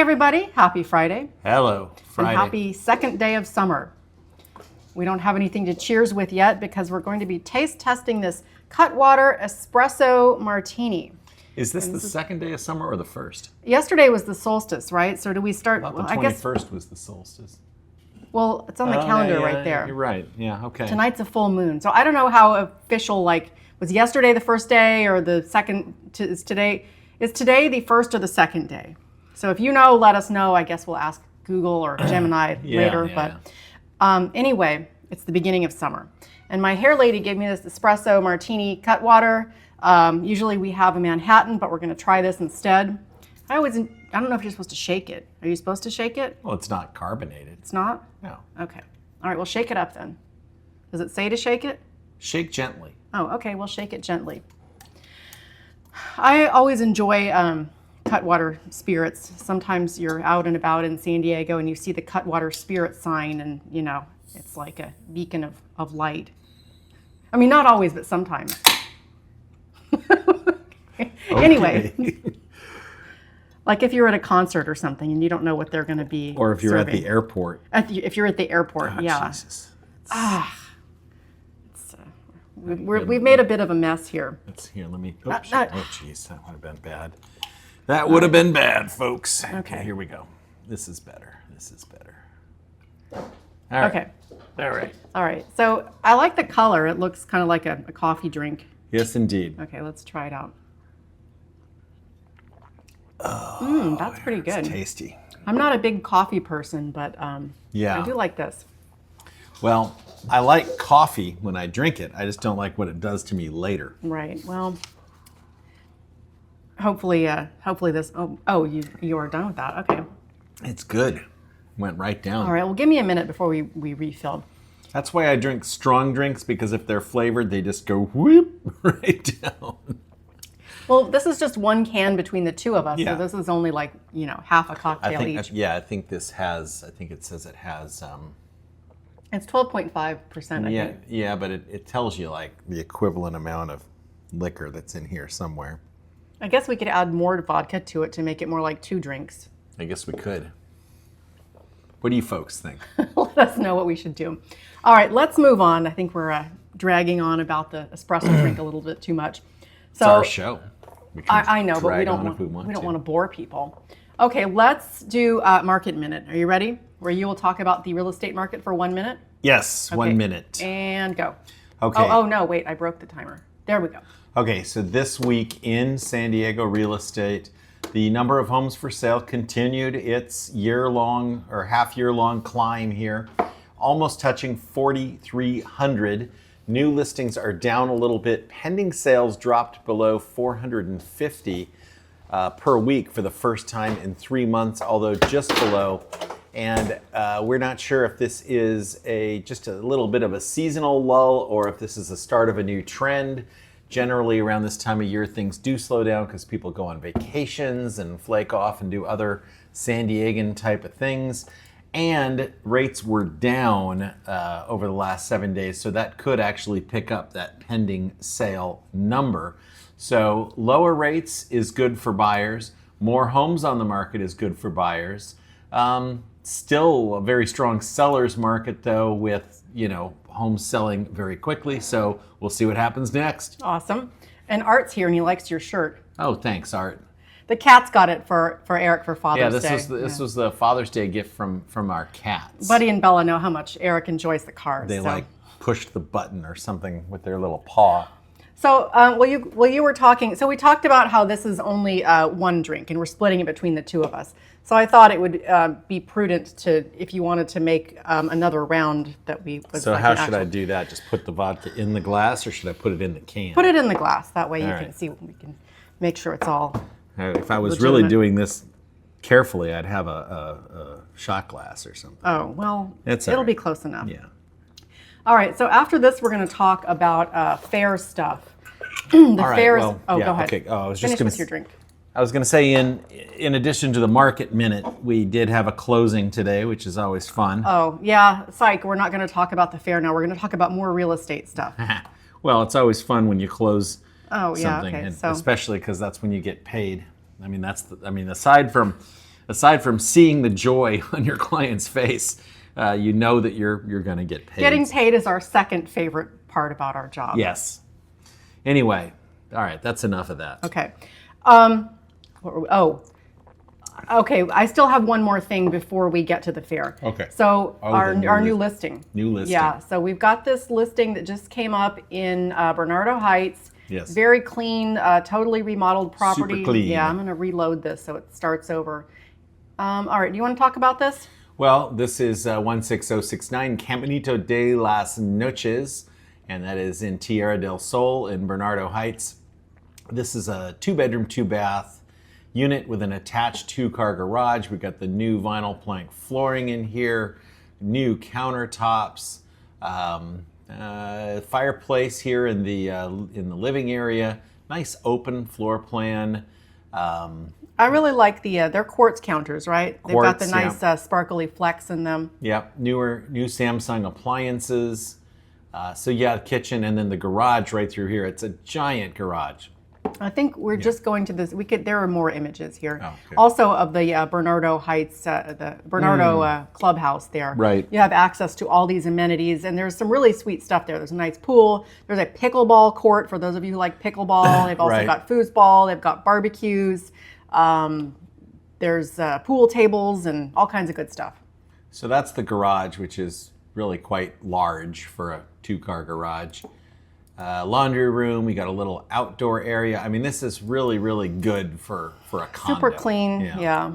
everybody. Happy Friday. Hello, Friday. And happy second day of summer. We don't have anything to cheers with yet because we're going to be taste testing this Cutwater Espresso Martini. Is this the second day of summer or the first? Yesterday was the solstice, right? So do we start? I thought the 21st was the solstice. Well, it's on the calendar right there. You're right. Yeah, okay. Tonight's a full moon. So I don't know how official, was yesterday the first day or the second? Is today the first or the second day? So if you know, let us know. I guess we'll ask Google or Gemini later. But anyway, it's the beginning of summer. And my hair lady gave me this espresso martini Cutwater. Usually we have a Manhattan, but we're going to try this instead. I don't know if you're supposed to shake it. Are you supposed to shake it? Well, it's not carbonated. It's not? No. Okay. All right, well, shake it up then. Does it say to shake it? Shake gently. Oh, okay, we'll shake it gently. I always enjoy Cutwater Spirits. Sometimes you're out and about in San Diego and you see the Cutwater Spirits sign and, it's like a beacon of light. I mean, not always, but sometimes. Anyway, like if you're at a concert or something and you don't know what they're going to be Or if you're serving. at the airport. If you're at the airport, yeah. Jesus. We've made a bit of a mess here. Let me, oh jeez, that would have been bad. That would have been bad, folks. Okay, here we go. This is better. All right. Okay. All right. So I like the color. It looks kind of like a coffee drink. Yes, indeed. Okay, let's try it out. Oh, that's pretty good. It's tasty. I'm not a big coffee person, but I do like this. Well, I like coffee when I drink it. I just don't like what it does to me later. Right. Well, hopefully this. Oh, you are done with that. Okay. It's good. Went right down. All right. Well, give me a minute before we refill. That's why I drink strong drinks, because if they're flavored, they just go whoop right down. Well, this is just one can between the two of us, Yeah. so this is only half a cocktail each. I think it says it has. It's 12.5%. I think. Yeah, but it tells you the equivalent amount of liquor that's in here somewhere. I guess we could add more vodka to it to make it more like 2 drinks. I guess we could. What do you folks think? Let us know what we should do. All right, let's move on. I think we're dragging on about the espresso drink a little bit too much. So it's our show. I know, but we don't want to bore people. Okay, let's do Market Minute. Are you ready? Where you will talk about the real estate market for 1 minute? Yes, okay. 1 minute. And go. Okay. Oh, no, wait, I broke the timer. There we go. Okay, so this week in San Diego real estate, the number of homes for sale continued its year-long or half-year-long climb here, almost touching 4,300. New listings are down a little bit. Pending sales dropped below 450 per week for the first time in 3 months, although just below. And we're not sure if this is just a little bit of a seasonal lull or if this is the start of a new trend. Generally, around this time of year, things do slow down because people go on vacations and flake off and do other San Diegan type of things. And rates were down over the last 7 days, so that could actually pick up that pending sale number. So lower rates is good for buyers. More homes on the market is good for buyers. Still a very strong seller's market, though, with homes selling very quickly. So we'll see what happens next. Awesome. And Art's here, and he likes your shirt. Oh, thanks, Art. The cat's got it for Eric for Father's Day. This was the Father's Day gift from our cats. Buddy and Bella know how much Eric enjoys the cars. They pushed the button or something with their little paw. So you were talking, so we talked about how this is only one drink and we're splitting it between the two of us. So I thought it would be prudent if you wanted to make another round that we would. So how should I do that? Just put the vodka in the glass or should I put it in the can? Put it in the glass. That way you can see, we can make sure it's all If I was legitimate. really doing this carefully, I'd have a shot glass or something. Oh, well, it'll be close enough. Yeah. All right, so after this, we're going to talk about fair stuff. All right, fairs. well, go yeah, ahead. okay. I was Finish just going with your drink. I was going to say, in addition to the Market Minute, we did have a closing today, which is always fun. Oh, yeah, psych. We're not going to talk about the fair now. We're going to talk about more real estate stuff. Well, it's always fun when you close Oh, yeah, something, okay. and So especially because that's when you get paid. I mean, aside from aside from seeing the joy on your client's face, you know that you're going to get paid. Getting paid is our second favorite part about our job. Yes. Anyway, all right, that's enough of that. Okay. Okay. I still have one more thing before we get to the fair. Okay. So our new listing. New listing. Yeah. So we've got this listing that just came up in Bernardo Heights. Yes. Very clean, totally remodeled property. Super clean. Yeah. I'm going to reload this so it starts over. All right. Do you want to talk about this? Well, this is 16069 Caminito de las Noches, and that is in Tierra del Sol in Bernardo Heights. This is a 2-bedroom, 2-bath unit with an attached 2-car garage. We've got the new vinyl plank flooring in here, new countertops, fireplace here in the living area. Nice open floor plan. I really like their quartz counters, right? They've got the nice sparkly flecks in them. Yep, new Samsung appliances. So yeah, kitchen, and then the garage right through here. It's a giant garage. I think we're just going to this. There are more images here. Oh, good. Also of the Bernardo Heights, the Bernardo clubhouse there. Right. You have access to all these amenities, and there's some really sweet stuff there. There's a nice pool. There's a pickleball court for those of you who like pickleball. They've also Right. got foosball. They've got barbecues. There's pool tables and all kinds of good stuff. So that's the garage, which is really quite large for a 2-car garage. Laundry room. We got a little outdoor area. I mean, this is really, really good for a condo. Super clean. Yeah.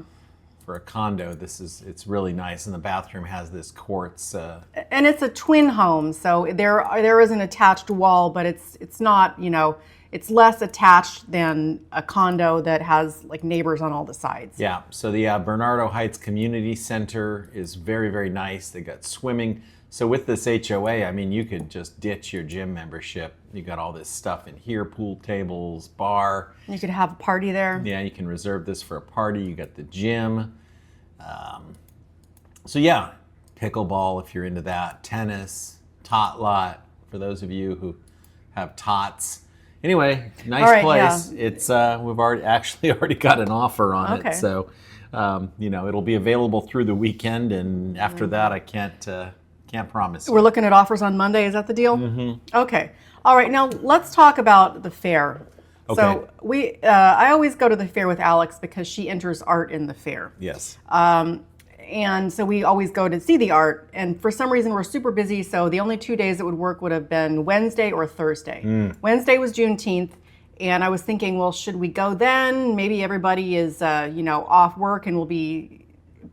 For a condo, it's really nice, and the bathroom has this quartz. And it's a twin home, so there is an attached wall, but it's not, it's less attached than a condo that has like neighbors on all the sides. Yeah. So the Bernardo Heights Community Center is very, very nice. They got swimming. So with this HOA, I mean, you could just ditch your gym membership. You got all this stuff in here: pool tables, bar. You could have a party there. Yeah, you can reserve this for a party. You got the gym. So yeah, pickleball if you're into that. Tennis, tot lot for those of you who have tots. Anyway, nice place. Yeah. It's we've already got an offer on it, so it'll be available through the weekend, and after that, I can't promise. We're looking at offers on Monday. Is that the deal? Mm-hmm. Okay. All right. Now let's talk about the fair. Okay. So I always go to the fair with Alex because she enters art in the fair. Yes. And so we always go to see the art. And for some reason, we're super busy. So the only 2 days that would work would have been Wednesday or Thursday. Wednesday was Juneteenth. And I was thinking, well, should we go then? Maybe everybody is, off work and will be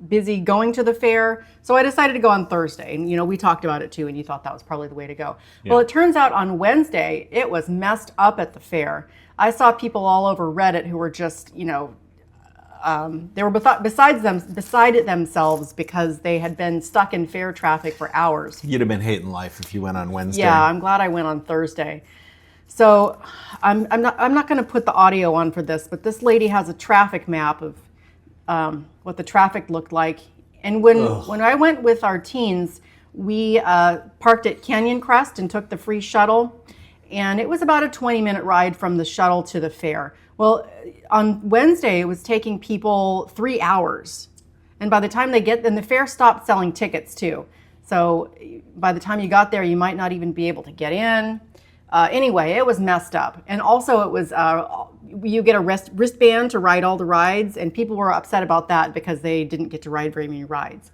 busy going to the fair. So I decided to go on Thursday. And, we talked about it too, and you thought that was probably the way to go. Yeah. Well, it turns out on Wednesday, it was messed up at the fair. I saw people all over Reddit who were just, they were beside it themselves because they had been stuck in fair traffic for hours. You'd have been hating life if you went on Wednesday. Yeah, I'm glad I went on Thursday. So I'm not going to put the audio on for this, but this lady has a traffic map of what the traffic looked like. And when I went with our teens, we parked at Canyon Crest and took the free shuttle. And it was about a 20-minute ride from the shuttle to the fair. Well, on Wednesday, it was taking people 3 hours. And by the time the fair stopped selling tickets too. So by the time you got there, you might not even be able to get in. Anyway, it was messed up. And also it was, you get a wristband to ride all the rides, and people were upset about that because they didn't get to ride very many rides.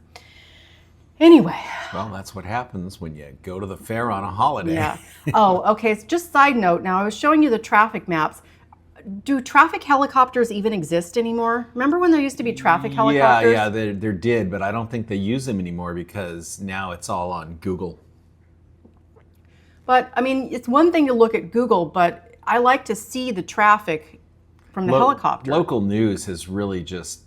Anyway. Well, that's what happens when you go to the fair on a holiday. Yeah. Oh, okay. So just side note, now I was showing you the traffic maps. Do traffic helicopters even exist anymore? Remember when there used to be traffic helicopters? Yeah, there did, but I don't think they use them anymore because now it's all on Google. But, I mean, it's one thing to look at Google, but I like to see the traffic from the helicopter. Local news has really just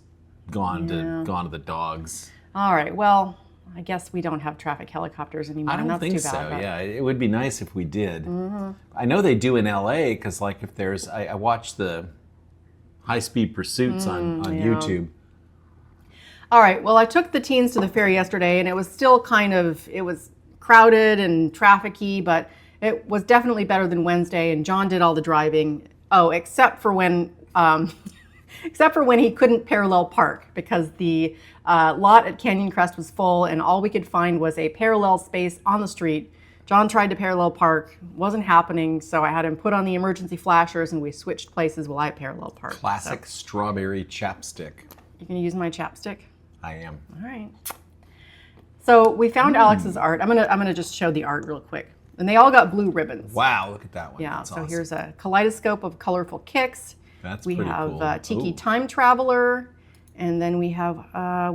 gone to the dogs. All right, well, I guess we don't have traffic helicopters anymore. I don't and that's think too so. bad, Yeah, it would be nice if we did. Mm-hmm. I know they do in LA because, like, if there's, I watch the high-speed pursuits on YouTube. All right. Well, I took the teens to the fair yesterday, and it was still it was crowded and trafficy, but it was definitely better than Wednesday. And John did all the driving. Oh, except for when except for when he couldn't parallel park because the lot at Canyon Crest was full and all we could find was a parallel space on the street. John tried to parallel park, wasn't happening, so I had him put on the emergency flashers and we switched places while I parallel parked. Classic strawberry chapstick. You can use my chapstick? I am. All right. So we found Alex's art. I'm gonna just show the art real quick. And they all got blue ribbons. Wow, look at that one. Yeah, That's so awesome. here's a kaleidoscope of colorful kicks. That's we pretty have cool. Tiki Ooh. Time Traveler, and then we have I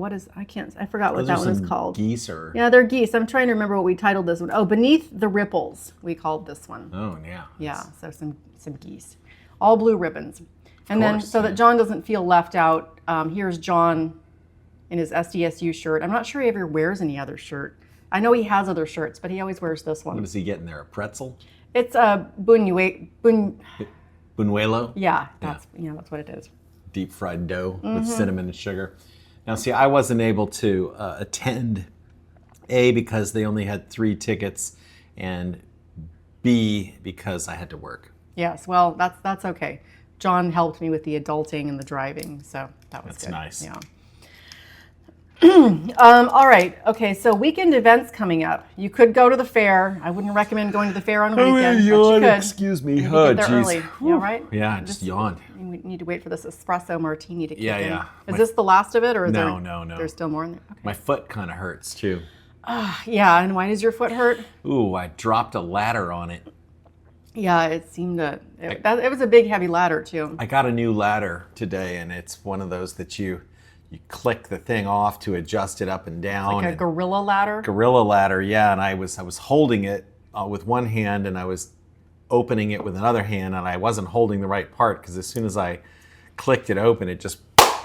forgot what Those that are one is some called. Geese or... Yeah, they're geese. I'm trying to remember what we titled this one. Oh, Beneath the Ripples, we called this one. Oh, yeah. Yeah, so some geese. All blue ribbons. And then course, so that John doesn't feel left out, here's John in his SDSU shirt. I'm not sure he ever wears any other shirt. I know he has other shirts, but he always wears this one. What is he getting there? A pretzel? It's a buñuelo. Buñuelo? Yeah, that's what it is. Deep fried dough with cinnamon and sugar. Now, see, I wasn't able to attend, A, because they only had 3 tickets, and B, because I had to work. Yes, well, that's okay. John helped me with the adulting and the driving, so that was That's good. nice. Yeah. All right. Okay. So weekend events coming up. You could go to the fair. I wouldn't recommend going to the fair on a weekend, but you could. Excuse me. You Oh, get there geez. early. You all right? Yeah, I just yawned. We need to wait for this espresso martini to kick in. Yeah. Is this the last of it, or is No. there's still more in there? Okay. My foot kind of hurts, too. Yeah. And why does your foot hurt? Ooh, I dropped a ladder on it. Yeah. It seemed it was a big, heavy ladder too. I got a new ladder today, and it's one of those that you click the thing off to adjust it up and down. Like a gorilla ladder. Gorilla ladder, yeah. And I was holding it with one hand, and I was opening it with another hand, and I wasn't holding the right part because as soon as I clicked it open, it just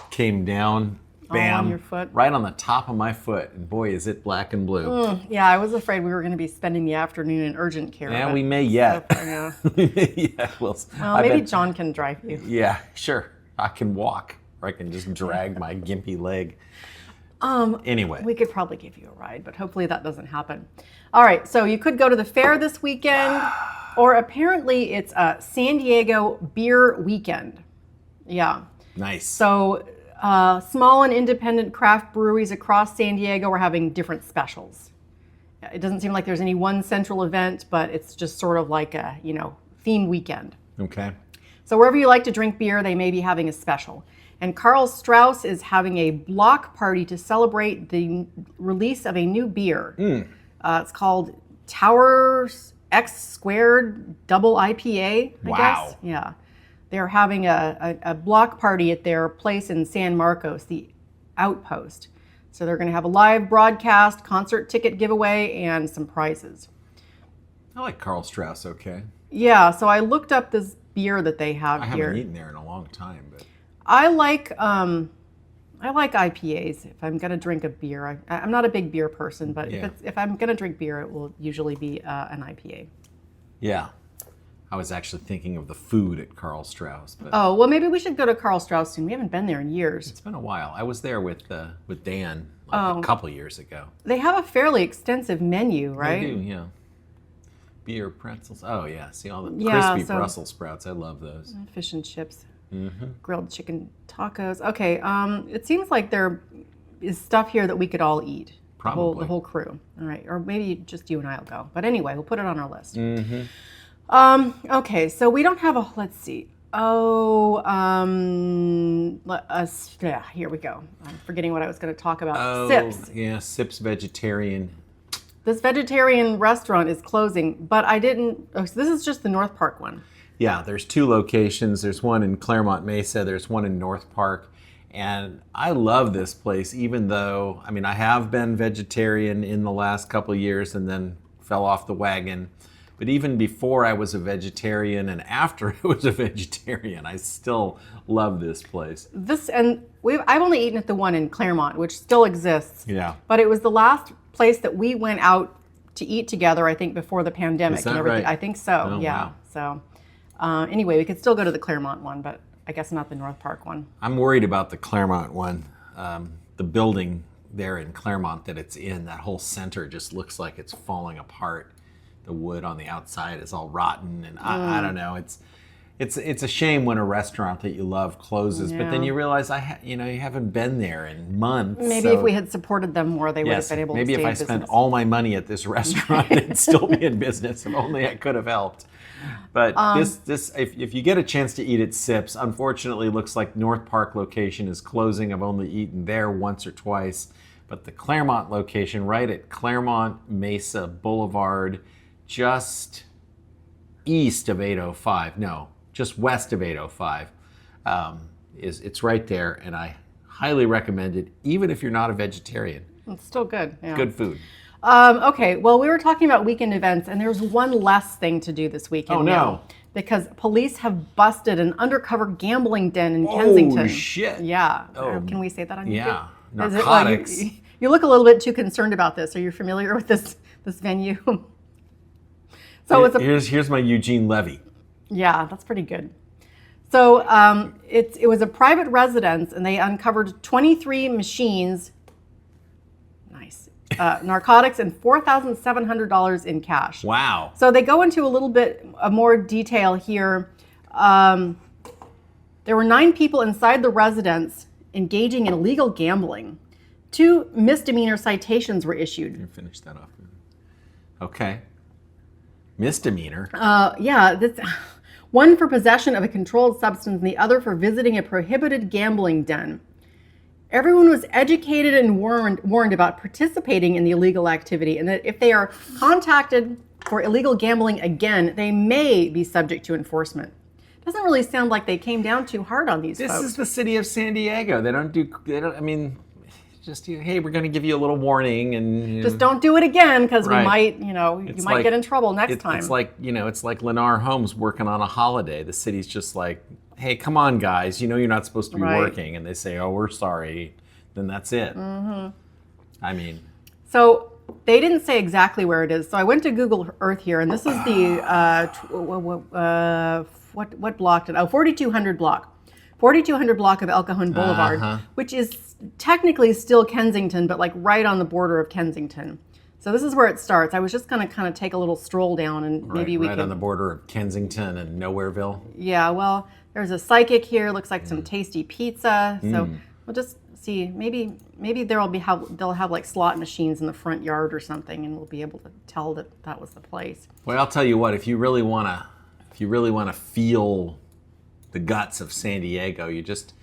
came down, bam, on your foot. right on the top of my foot. And boy, is it black and blue. Yeah, I was afraid we were going to be spending the afternoon in urgent care. Yeah, but we may yet. yeah. Yeah, Well, maybe John can drive you. Yeah, sure. I can walk, or I can just drag my gimpy leg. Anyway. We could probably give you a ride, but hopefully that doesn't happen. All right, so you could go to the fair this weekend, or apparently it's a San Diego beer weekend. Yeah. Nice. So small and independent craft breweries across San Diego are having different specials. It doesn't seem like there's any one central event, but it's just sort of like a, theme weekend. Okay. So wherever you like to drink beer, they may be having a special. And Karl Strauss is having a block party to celebrate the release of a new beer. It's called Towers X Squared Double IPA, I guess. Yeah. They're having a block party at their place in San Marcos, the Outpost. So they're going to have a live broadcast, concert ticket giveaway, and some prizes. I like Carl Strauss, okay. Yeah, so I looked up this beer that they have I here. haven't eaten there in a long time, but I like IPAs if I'm going to drink a beer. I'm not a big beer person, but Yeah. if I'm going to drink beer, it will usually be an IPA. yeah. I was actually thinking of the food at Carl Strauss, but Oh, well, maybe we should go to Karl Strauss soon. We haven't been there in years. it's been a while. I was there with Dan a couple years ago. They have a fairly extensive menu, right? They do, yeah. Beer, pretzels. Oh, yeah. See all the Yeah, crispy so- Brussels sprouts. I love those. Fish and chips, Mm-hmm. grilled chicken tacos. Okay, it seems like there is stuff here that we could all eat. Probably. The whole crew. All right, or maybe just you and I will go. But anyway, we'll put it on our list. Mm-hmm. Okay, so we don't have a, let's see. Here we go. I'm forgetting what I was going to talk about. Oh, Sips. yeah. Sips vegetarian. This vegetarian restaurant is closing, but I didn't, so this is just the North Park one. Yeah, there's 2 locations. There's one in Claremont Mesa. There's one in North Park. And I love this place, even though, I have been vegetarian in the last couple of years and then fell off the wagon. But even before I was a vegetarian and after I was a vegetarian, I still love this place. I've only eaten at the one in Claremont, which still exists. Yeah. But it was the last place that we went out to eat together, I think, before the pandemic Is that and everything. right? I think so. Oh, yeah. wow. So anyway, we could still go to the Claremont one, but I guess not the North Park one. I'm worried about the Claremont one. The building there in Claremont that it's in, that whole center just looks like it's falling apart. The wood on the outside is all rotten, and I don't know. It's a shame when a restaurant that you love closes, but then Yeah. you realize you haven't been there in months. Maybe if we had supported them more, they would have been able to maybe stay if in I business. spent all my money at this restaurant, it'd still be in business. If only I could have helped. But this if you get a chance to eat at Sips, unfortunately, looks like North Park location is closing. I've only eaten there once or twice, but the Claremont location, right at Claremont Mesa Boulevard, just east of 805. No, just west of 805. It's right there, and I highly recommend it, even if you're not a vegetarian. It's still good. Yeah. Good food. Okay, well, we were talking about weekend events, and there's one less thing to do this weekend. Oh, no. now, because police have busted an undercover gambling den in Kensington. Oh, shit. Yeah. Oh. Can we say that on YouTube? Yeah. Is it- Narcotics. you look a little bit too concerned about this. Are you familiar with this venue? So it's a Here's my Eugene Levy. Yeah, that's pretty good. So it was a private residence, and they uncovered 23 machines, nice, narcotics, and $4,700 in cash. Wow. So they go into a little bit of more detail here. There were 9 people inside the residence engaging in illegal gambling. 2 misdemeanor citations were issued. You finish that off. Okay. Misdemeanor. One for possession of a controlled substance and the other for visiting a prohibited gambling den. Everyone was educated and warned about participating in the illegal activity, and that if they are contacted for illegal gambling again, they may be subject to enforcement. Doesn't really sound like they came down too hard on these This folks. is the city of San Diego. Hey, we're going to give you a little warning, and Just don't do it again, because Right. we might, you It's might like- get in trouble next time. It's like Lennar Homes working on a holiday. The city's just like, hey, come on, guys. You know you're not supposed to be Right. working, and they say, oh, we're sorry. Then that's it. Mm-hmm. I mean, So they didn't say exactly where it is. So I went to Google Earth here, and this is the what block did? 4200 block. 4200 block of El Cajon Boulevard, which is technically still Kensington, but like right on the border of Kensington. So this is where it starts. I was just going to kind of take a little stroll down, and maybe we right could. on the border of Kensington and Nowhereville. Yeah, well, there's a psychic here. Looks like some tasty pizza. So we'll just see. Maybe they'll have like slot machines in the front yard or something, and we'll be able to tell that was the place. Well, I'll tell you what. If you really want to feel the guts of San Diego, you just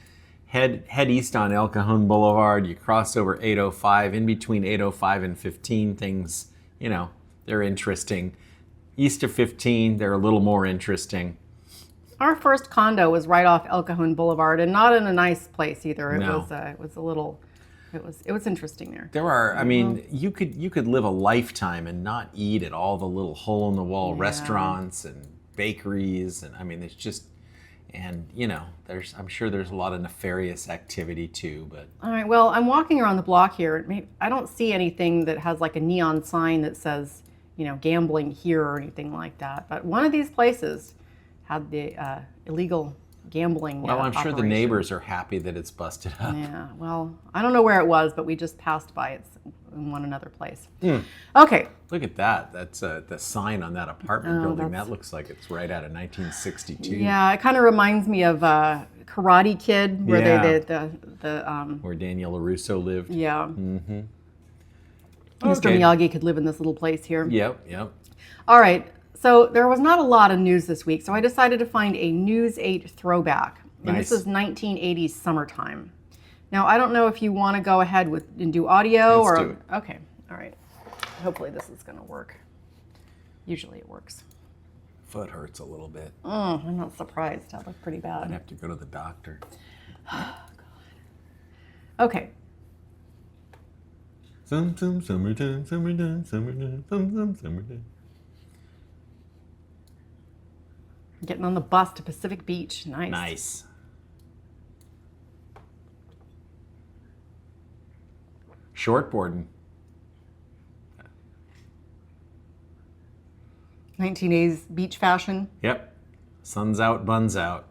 head east on El Cajon Boulevard. You cross over 805. In between 805 and 15, things, they're interesting. East of 15, they're a little more interesting. Our first condo was right off El Cajon Boulevard, and not in a nice place either. It No. was interesting there. There are, you could live a lifetime and not eat at all the little hole-in-the-wall restaurants and bakeries, and it's just, and I'm sure there's a lot of nefarious activity too. But All right, well, I'm walking around the block here. I don't see anything that has like a neon sign that says, gambling here or anything like that. But one of these places had the illegal gambling. well, I'm sure the operation. neighbors are happy that it's busted up. Yeah, well, I don't know where it was, but we just passed by it in another place. Okay, Look at that. That's the sign on that apartment building. that's- That looks like it's right out of 1962. yeah, it kind of reminds me of Karate Kid, where Yeah. they did the Where Daniel LaRusso lived. yeah. Mm-hmm. Mr. Okay. Miyagi could live in this little place here. Yep. All right, so there was not a lot of news this week, so I decided to find a News 8 throwback. And Nice. this is 1980s summertime. Now, I don't know if you want to go ahead and do audio Let's or... do it. Okay, all right. Hopefully this is going to work. Usually it works. Foot hurts a little bit. I'm not surprised. That looked pretty I'd bad. have to go to the doctor. Okay. Summertime. Getting on the bus to Pacific Beach. Nice. Nice. Shortboarding. 1980s beach fashion. Yep. Sun's out, buns out.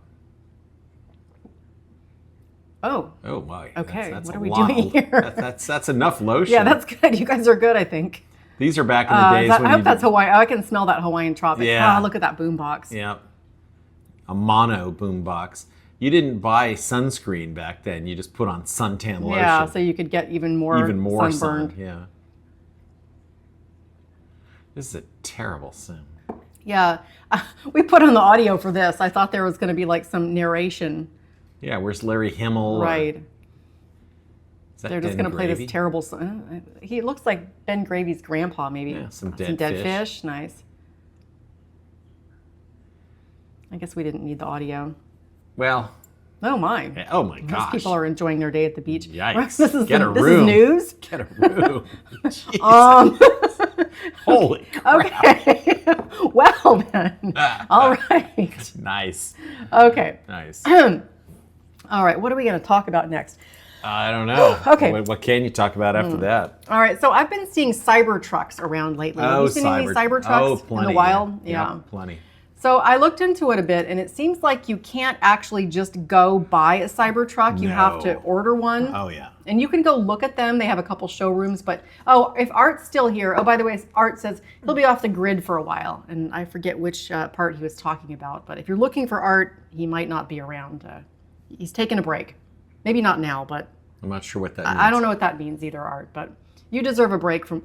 Oh, Oh my. Okay, That's what a are we lot. doing here? That's enough lotion. yeah, that's good. You guys are good, I think. These are back in the days I when hope you that's Hawaii. Oh, I can smell that Hawaiian tropic. Yeah. Oh, look at that boombox. Yep. a mono boombox. You didn't buy sunscreen back then. You just put on suntan lotion. Yeah, so you could get even more sunburned. Sun. Yeah. This is a terrible sim. Yeah, we put on the audio for this. I thought there was going to be like some narration. Yeah, where's Larry Himmel? Right. They're just going to play this terrible. He looks like Ben Gravy's grandpa, maybe. Yeah, some dead fish. Nice. I guess we didn't need the audio. Well. Oh my. Oh my gosh. Most people are enjoying their day at the beach. Yikes. This is Get a room. This is news. Get a room. Holy crap. Okay. Well then. All right. Nice. Okay. Nice. All right. What are we going to talk about next? I don't know. Okay. What can you talk about after that? All right. So I've been seeing cyber trucks around lately. Have you seen any cyber trucks in the wild? Yeah, plenty. So I looked into it a bit, and it seems like you can't actually just go buy a cyber truck. You have to order one. Oh, yeah. And you can go look at them. They have a couple showrooms. But, if Art's still here. Oh, by the way, Art says he'll be off the grid for a while. And I forget which part he was talking about. But if you're looking for Art, he might not be around. He's taking a break. Maybe not now, but... I'm not sure what that means. I don't know what that means either, Art. But you deserve a break from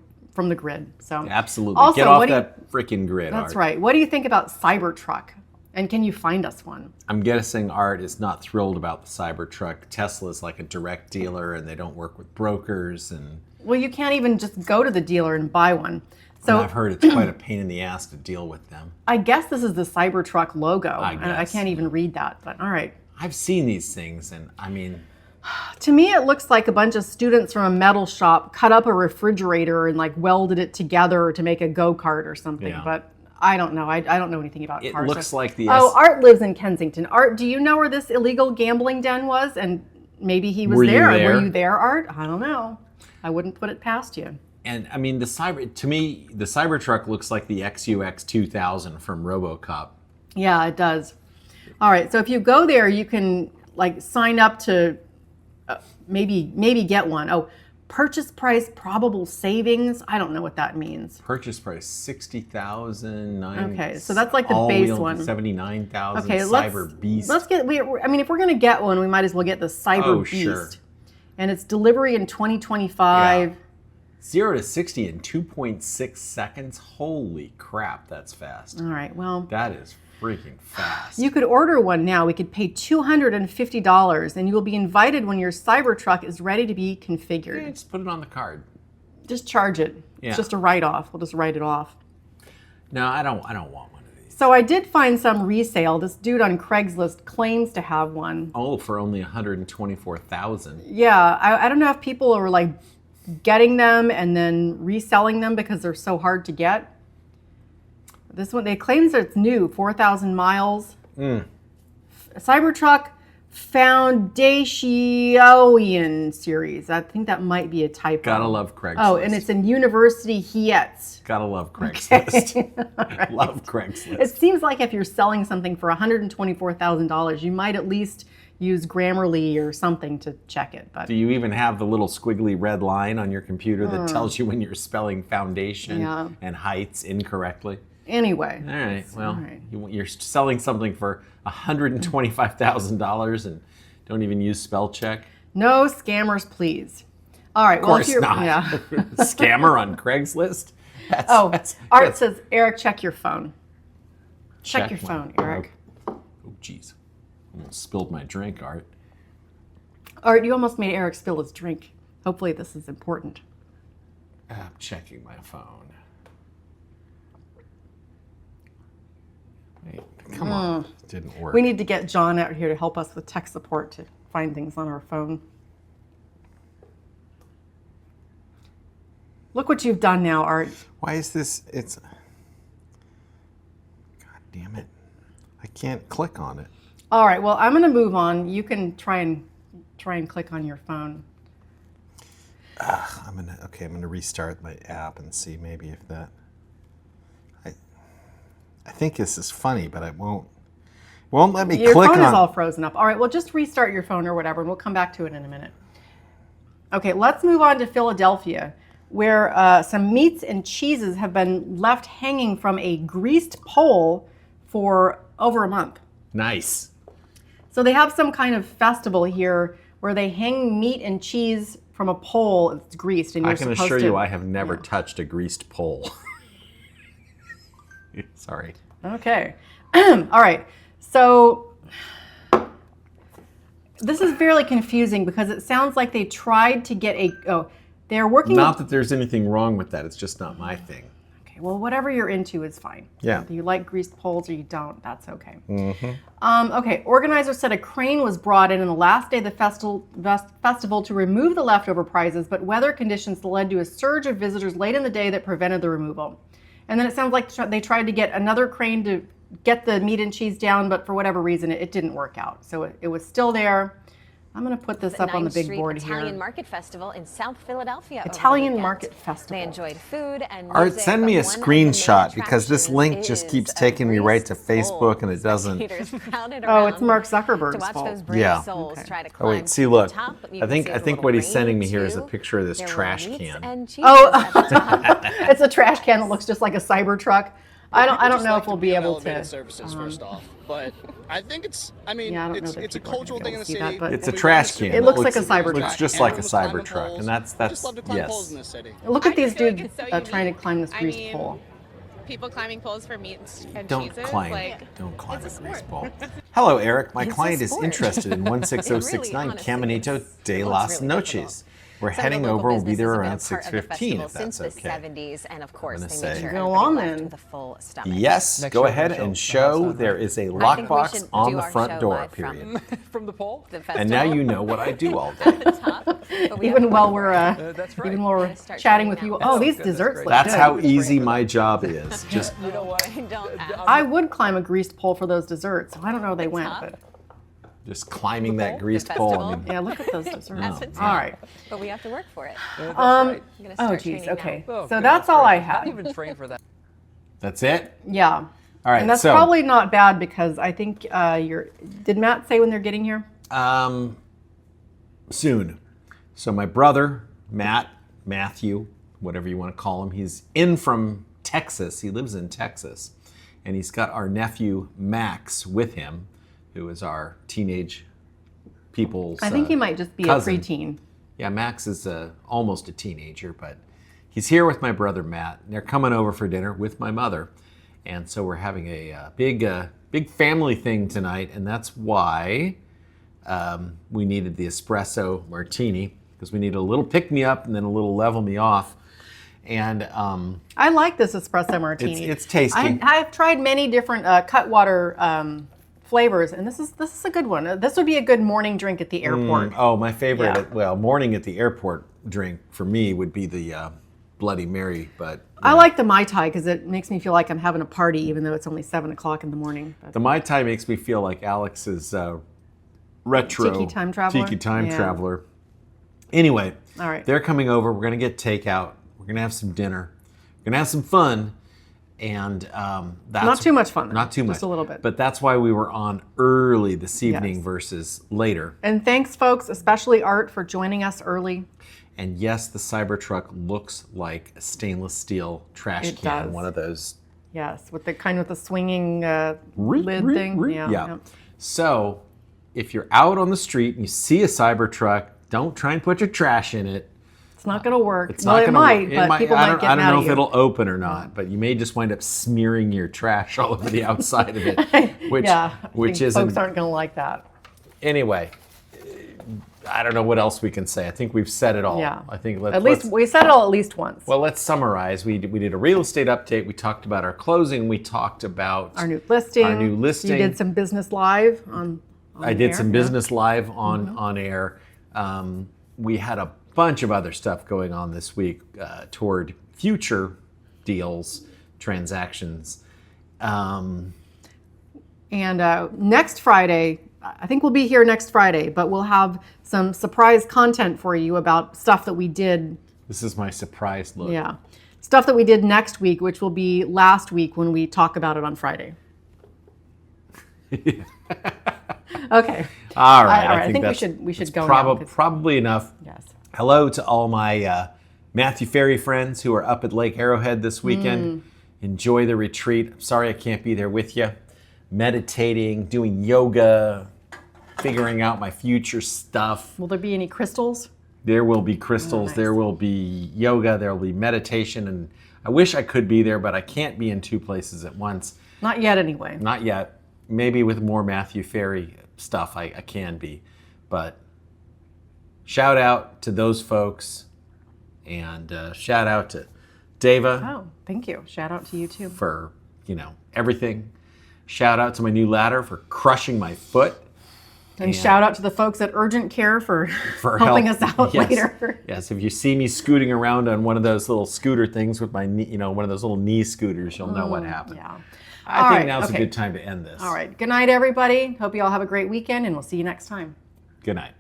the grid. So absolutely. Also, get off that freaking grid, That's Art. right. What do you think about Cybertruck? And can you find us one? I'm guessing Art is not thrilled about the Cybertruck. Tesla's like a direct dealer, and they don't work with brokers. And well, you can't even just go to the dealer and buy one. So I've heard it's quite a pain in the ass to deal with them. I guess this is the Cybertruck logo. I can't even read that, but all right. I've seen these things, and I mean... To me, it looks like a bunch of students from a metal shop cut up a refrigerator and like welded it together to make a go-kart or something. Yeah. But I don't know. I don't know anything about cars. It looks like the... Art lives in Kensington. Art, do you know where this illegal gambling den was? And maybe he was there. Were you there, Art? I don't know. I wouldn't put it past you. And I mean, to me, the Cybertruck looks like the XUX 2000 from RoboCop. Yeah, it does. All right. So if you go there, you can like sign up to... maybe get one. Oh, purchase price, probable savings. I don't know what that means. Purchase price, $60,000. Okay, so that's like the base one. $79,000. Okay, Cyber Beast. Let's get. I mean, if we're gonna get one, we might as well get the Cyber Beast. Sure. And it's delivery in 2025. Yeah. 0 to 60 in 2.6 seconds. Holy crap, that's fast. All right, well. That is freaking fast. You could order one now. We could pay $250, and you will be invited when your Cybertruck is ready to be configured. Yeah, just put it on the card. Just charge it. Yeah. It's just a write-off. We'll just write it off. No, I don't want one of these. So I did find some resale. This dude on Craigslist claims to have one. Oh, for only $124,000. Yeah, I don't know if people are like getting them and then reselling them because they're so hard to get. This one, they claim that it's new, 4,000 miles. Cybertruck Foundation series. I think that might be a typo. Gotta love Craigslist. Oh, and it's in University Hietz. Gotta love Craigslist. Okay. Right. Love Craigslist. It seems like if you're selling something for $124,000, you might at least use Grammarly or something to check it. But do you even have the little squiggly red line on your computer that tells you when you're spelling foundation and heights incorrectly? Anyway. All right. Well, you're selling something for $125,000 and don't even use spell check? No scammers, please. All right. Of course not. Yeah. Scammer on Craigslist? Art says, Eric, check your phone. Check your phone, Eric. Oh, geez. Almost spilled my drink, Art. Art, you almost made Eric spill his drink. Hopefully this is important. I'm checking my phone. Hey, come on. It didn't work. We need to get John out here to help us with tech support to find things on our phone. Look what you've done now, Art. Why is this? God damn it. I can't click on it. All right, well, I'm going to move on. You can try and click on your phone. I'm going to restart my app and see maybe if that... I think this is funny, but it won't let me click on... Your phone is all frozen up. All right, well, just restart your phone or whatever, and we'll come back to it in a minute. Okay, let's move on to Philadelphia, where some meats and cheeses have been left hanging from a greased pole for over a month. Nice. So they have some kind of festival here where they hang meat and cheese from a pole that's greased, and you're I can supposed assure to, you I have never touched a greased pole. Sorry. Okay. All right. So this is fairly confusing because it sounds like they tried to get they're working. Not that there's anything wrong with that. It's just not my thing. Okay. Well, whatever you're into is fine. Yeah. Whether you like greased poles or you don't, that's okay. Okay. Organizers said a crane was brought in on the last day of the festival to remove the leftover prizes, but weather conditions led to a surge of visitors late in the day that prevented the removal. And then it sounds like they tried to get another crane to get the meat and cheese down, but for whatever reason, it didn't work out. So it was still there. I'm going to put this up on the big board here. Italian Market Festival in South Philadelphia. Italian Market Festival. They enjoyed food and music. Art, send me a but one of the screenshot main because this link just attractions keeps is taking me right to greased pole. Facebook and it doesn't. Spectators crowded Oh, around it's Mark to Zuckerberg's watch fault. those brave Yeah. souls Okay. try to Oh climb wait, see, to look. the top. You I can think see I the think little what he's rain sending me here is a too. picture of this There were trash meats can. and cheeses Oh, at the top. it's a trash can that looks just like a Cybertruck. I don't know if we'll be able to. Services first off, but I think it's. I mean, Yeah, I don't know it's that it's a people are gonna cultural be thing able in to the see that, city. but- It's a We trash love can. to- It looks like a Cybertruck. Looks just And like a love to climb the Cybertruck, poles. and that's I just love to climb poles in yes. this city. Look at I these just feel like dudes it's so trying to unique. climb this I greased mean, pole. People climbing poles for meat and Don't cheeses. climb. Like, Don't climb a it's a grease sport. pole. Hello, Eric. My It's a client is sport. interested in 16069 honestly, Caminito it's- de well, las it's really Noches. difficult. We're Some of heading the local over. We'll be there businesses have around been a part of the 6:15 if festival that's since the okay. 70s, and of course gonna they say- make sure Go everybody on left then. with a full stomach. Yes, Next go show, ahead next and show. show. That's There right. is a I think we lockbox should on do the our front show door, live from period. From the pole? the festival. And now you know what I do all day. at the top. But we have Even to while work we're for it. That's right. even while we're Gotta start chatting doing with that. you. That's Oh, so these good. desserts That's look great. That's good. how easy my job is. Just You know what? Don't ask. I would climb a greased pole for those desserts. I don't know where they went, top? but just climbing that pole? greased The pole. I festival? mean, yeah, look at those desserts. At the top. All right. But we have to work for it. That's Um, right. I'm gonna Oh, start geez. training now. Okay. Oh, So good, that's all I great. I had. didn't even train for that. that's it. Yeah. All right. And that's so, probably not bad because I think did Matt say when they're getting here? soon. So my brother, Matthew, whatever you want to call him, he's in from Texas. He lives in Texas. And he's got our nephew, Max, with him, who is our teenage people's I think he might just be cousin. a preteen. Yeah, Max is almost a teenager, but he's here with my brother, Matt. They're coming over for dinner with my mother. And so we're having a big family thing tonight, and that's why we needed the espresso martini, because we need a little pick-me-up and then a little level me off. And I like this espresso martini. it's tasty. I've tried many different Cutwater flavors, and this is a good one. This would be a good morning drink at the airport. Oh, my favorite, Yeah. morning at the airport drink for me would be the Bloody Mary, but I like the Mai Tai because it makes me feel like I'm having a party, even though it's only 7 o'clock in the morning. But the Mai Tai makes me feel like Alex's retro Tiki Time Traveler? Tiki Time Yeah. Traveler. Anyway, All right. they're coming over. We're going to get takeout. We're going to have some dinner. We're going to have some fun. And that's Not too much fun, though. Not too much. Just a little bit. But that's why we were on early this evening Yes. versus later. And thanks, folks, especially Art, for joining us early. And yes, the Cybertruck looks like a stainless steel trash It can. does. One of those. Yes, with the swinging lid thing. Yeah. So if you're out on the street and you see a Cybertruck, don't try and put your trash in it. It's not going to work. It's well, not it gonna might, work. but people might get I don't mad know at if you. it'll open or not, but you may just wind up smearing your trash all over the outside of it, which yeah, I which think isn't. folks aren't going to like that. Anyway, I don't know what else we can say. I think we've said it all. Yeah. I think let's At least we said it all at least once. well, let's summarize. We did a real estate update. We talked about our closing. We talked about our new listing. Our new listing. You did some business live on I did air, some yeah. business live on air. We had a bunch of other stuff going on this week toward future deals, transactions. And next Friday, I think we'll be here next Friday, but we'll have some surprise content for you about stuff that we did. This is my surprise look. Yeah. Stuff that we did next week, which will be last week when we talk about it on Friday. Okay. All right. All right. I think that's- we should that's go now, 'cause- probably enough. Yes. Hello to all my Matthew Ferry friends who are up at Lake Arrowhead this weekend. Enjoy the retreat. I'm sorry I can't be there with you. meditating, doing yoga, figuring out my future stuff. Will there be any crystals? There will be crystals, nice. there will be yoga, there will be meditation, and I wish I could be there, but I can't be in two places at once. Not yet, anyway. Not yet. Maybe with more Matthew Ferry stuff I can be. But shout out to those folks, and shout out to Deva Oh, thank you. Shout out to you too. for, everything. Shout out to my new ladder for crushing my foot. And shout out to the folks at Urgent Care for helping help. us out Yes. later. Yes, if you see me scooting around on one of those little scooter things with my knee, one of those little knee scooters, you'll know what happened. Yeah. I All think right, now's okay. a good time to end this. All right. Good night, everybody. Hope you all have a great weekend, and we'll see you next time. Good night.